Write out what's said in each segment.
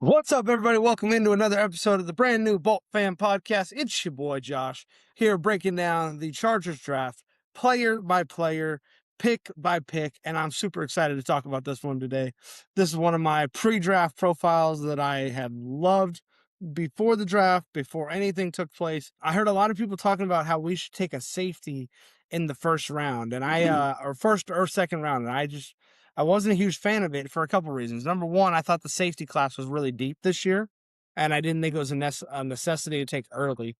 What's up, everybody? Welcome into another episode of the brand new Bolt Fan Podcast. It's your boy Josh here breaking down the Chargers draft player by player, pick by pick, and I'm super excited to talk about this one today. This is one of my pre-draft profiles that I have loved before the draft, before anything took place. I heard a lot of people talking about how we should take a safety in the first round, and or first or second round, and I wasn't a huge fan of it for a couple reasons. Number one, I thought the safety class was really deep this year, and I didn't think it was a necessity to take early.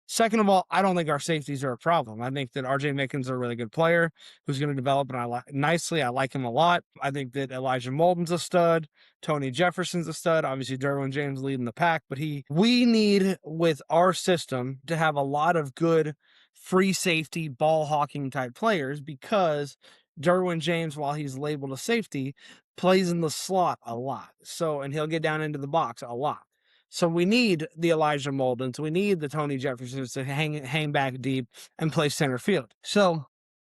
Second of all, I don't think our safeties are a problem. I think that RJ Mickens is a really good player who's going to develop nicely. I like him a lot. I think that Elijah Molden's a stud. Tony Jefferson's a stud. Obviously, Derwin James leading the pack, but we need with our system to have a lot of good free safety ball hawking type players because Derwin James, while he's labeled a safety, plays in the slot a lot. And he'll get down into the box a lot. So we need the Elijah Moldens, we need the Tony Jeffersons to hang back deep and play center field. So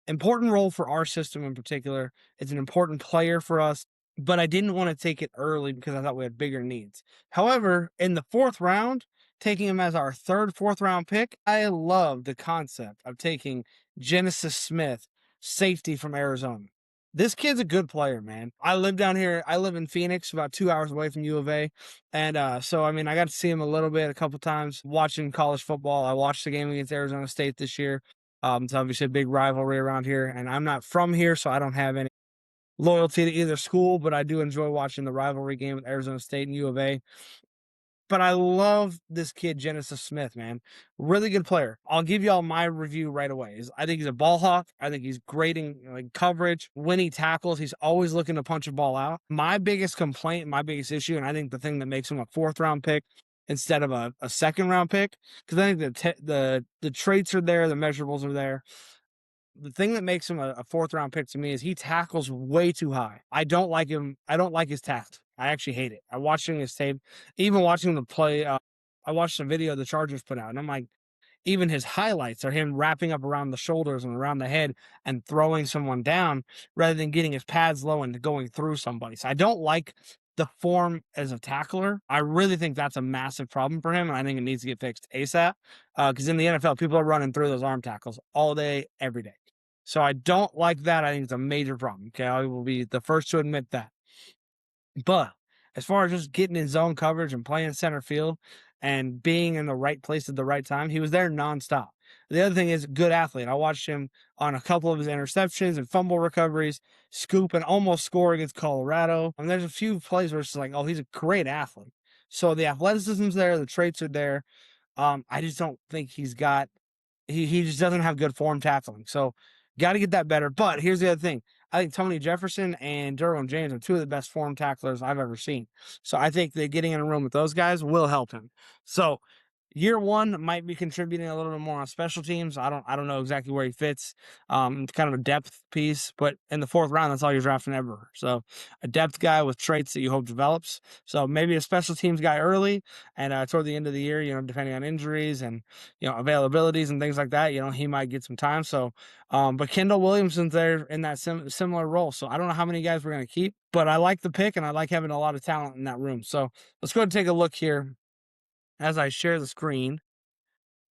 important role for our system in particular. It's an important player for us, but I didn't want to take it early because I thought we had bigger needs. However, in the fourth round, taking him as our fourth round pick, I love the concept of taking Genesis Smith, safety from Arizona. This kid's a good player, man. I live down here. I live in Phoenix, about 2 hours away from U of A. And I got to see him a couple times watching college football. I watched the game against Arizona State this year. It's obviously a big rivalry around here, and I'm not from here, so I don't have any loyalty to either school, but I do enjoy watching the rivalry game with Arizona State and U of A. But I love this kid, Genesis Smith, man. Really good player. I'll give y'all my review right away. I think he's a ball hawk. I think he's great in coverage. When he tackles, he's always looking to punch a ball out. My biggest complaint, my biggest issue, and I think the thing that makes him a fourth round pick instead of a second round pick, because I think the traits are there, the measurables are there. The thing that makes him a fourth round pick to me is he tackles way too high. I don't like him. I don't like his tact. I actually hate it. I watching his tape, even watching the play. I watched a video the Chargers put out, and I'm like, even his highlights are him wrapping up around the shoulders and around the head and throwing someone down rather than getting his pads low and going through somebody. So I don't like the form as a tackler. I really think that's a massive problem for him, and I think it needs to get fixed ASAP. Because in the NFL, people are running through those arm tackles all day, every day. So I don't like that. I think it's a major problem. Okay, I will be the first to admit that. But as far as just getting in zone coverage and playing center field and being in the right place at the right time, he was there nonstop. The other thing is good athlete. I watched him on a couple of his interceptions and fumble recoveries, scoop and almost score against Colorado. I mean, there's a few plays where it's like, oh, he's a great athlete. So the athleticism's there, the traits are there. I just don't think he just doesn't have good form tackling. So got to get that better. But here's the other thing. I think Tony Jefferson and Derwin James are two of the best form tacklers I've ever seen. So I think that getting in a room with those guys will help him. So year one might be contributing a little bit more on special teams. I don't know exactly where he fits. It's kind of a depth piece, but in the fourth round, that's all you're drafting ever. So a depth guy with traits that you hope develops. So maybe a special teams guy early, and toward the end of the year, depending on injuries and availabilities and things like that, he might get some time. So, but Kendall Williamson's there in that similar role. So I don't know how many guys we're going to keep, but I like the pick and I like having a lot of talent in that room. So let's go ahead and take a look here as I share the screen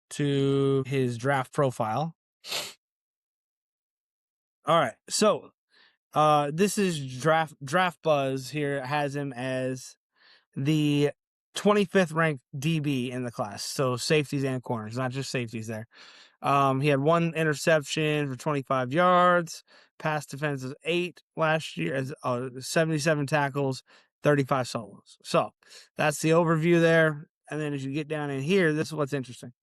to his draft profile. All right. So this is Draft Buzz here has him as the 25th ranked DB in the class. So safeties and corners, not just safeties there. He had one interception for 25 yards, pass defense is 8 last year, 77 tackles, 35 solos. So that's the overview there. And then as you get down in here, this is what's interesting.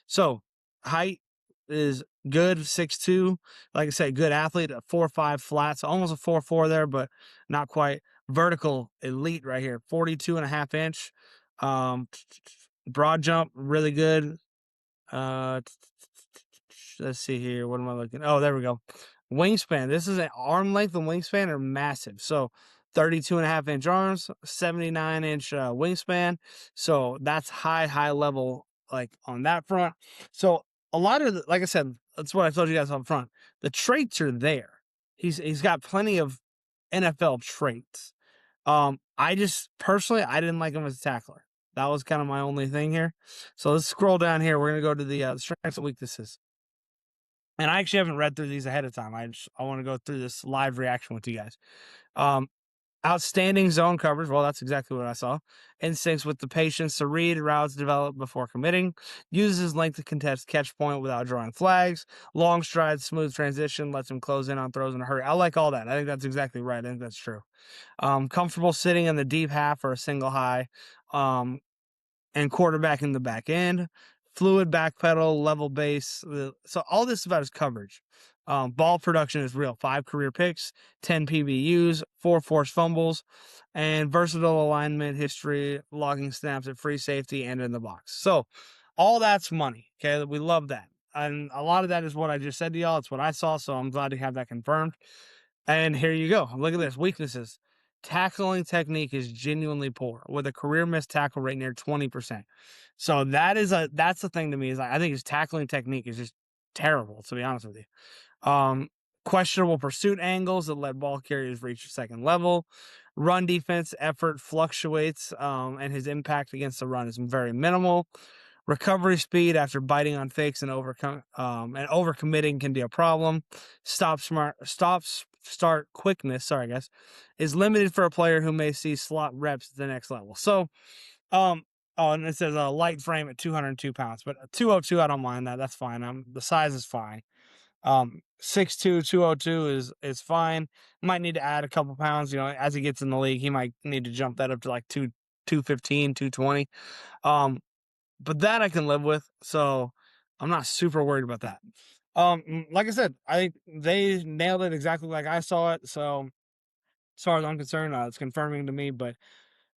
So height is good, 6'2". Like I said, good athlete, a 4'5" flat, so almost a 4'4" there, but not quite. Vertical elite right here, 42.5 inch. Broad jump, really good. Let's see here. What am I looking? Oh, there we go. Wingspan. This is an arm length and wingspan are massive. So 32.5 inch arms, 79 inch wingspan. So that's high level, like on that front. So a lot of like I said, that's what I told you guys up front. The traits are there. He's got plenty of NFL traits. I just personally I didn't like him as a tackler. That was kind of my only thing here. So let's scroll down here. We're gonna go to the strengths and weaknesses. And I actually haven't read through these ahead of time. I want to go through this live reaction with you guys. Um, Outstanding zone coverage. Well, that's exactly what I saw. Instincts with the patience to read routes developed before committing. Uses length to contest catch point without drawing flags. Long strides, smooth transition, lets him close in on throws in a hurry. I like all that. I think that's exactly right. I think that's true. Comfortable sitting in the deep half or a single high. And quarterback in the back end, fluid back pedal, level base. So all this is about his coverage. Ball production is real. 5 career picks, 10 PBUs, 4 forced fumbles, and versatile alignment history, logging snaps at free safety and in the box. So all that's money. Okay, we love that. And a lot of that is what I just said to y'all. It's what I saw. So I'm glad to have that confirmed. And here you go. Look at this. Weaknesses. Tackling technique is genuinely poor with a career missed tackle rate near 20%. So that's the thing to me is I think his tackling technique is just terrible, to be honest with you. Questionable pursuit angles that let ball carriers reach a second level. Run defense effort fluctuates, and his impact against the run is very minimal. Recovery speed after biting on fakes and overcommitting can be a problem. Start quickness, sorry guys, is limited for a player who may see slot reps at the next level. So, and it says a light frame at 202 pounds, but 202, I don't mind that. That's fine. The size is fine. 6'2", 202 is fine. Might need to add a couple pounds, as he gets in the league, he might need to jump that up to like 215, 220. But that I can live with, so I'm not super worried about that. Like I said, I think they nailed it exactly like I saw it. So as far as I'm concerned, it's confirming to me. But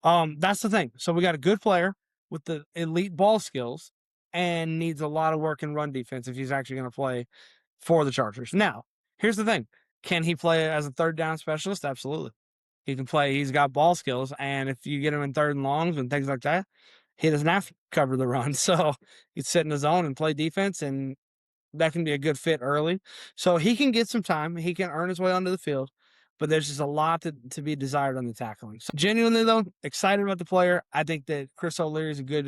that's the thing. So we got a good player with the elite ball skills and needs a lot of work in run defense if he's actually going to play for the Chargers. Now, here's the thing: can he play as a third down specialist? Absolutely. He can play. He's got ball skills, and if you get him in third and longs and things like that, he doesn't have to cover the run. So he'd sit in the zone and play defense, and that can be a good fit early. So he can get some time. He can earn his way onto the field, but there's just a lot to be desired on the tackling. So genuinely, though, excited about the player. I think that Chris O'Leary is a good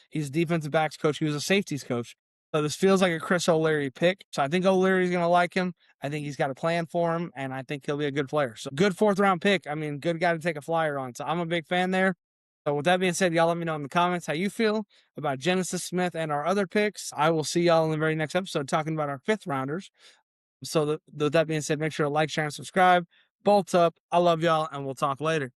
he's a defensive backs coach. He was a safeties coach. So this feels like a Chris O'Leary pick. So I think O'Leary's going to like him. I think he's got a plan for him, and I think he'll be a good player. So good 4th-round pick. I mean, good guy to take a flyer on. So I'm a big fan there. So with that being said, y'all let me know in the comments how you feel about Genesis Smith and our other picks. I will see y'all in the very next episode talking about our 5th-rounders. So with that being said, make sure to like, share, and subscribe. Bolt up. I love y'all, and we'll talk later.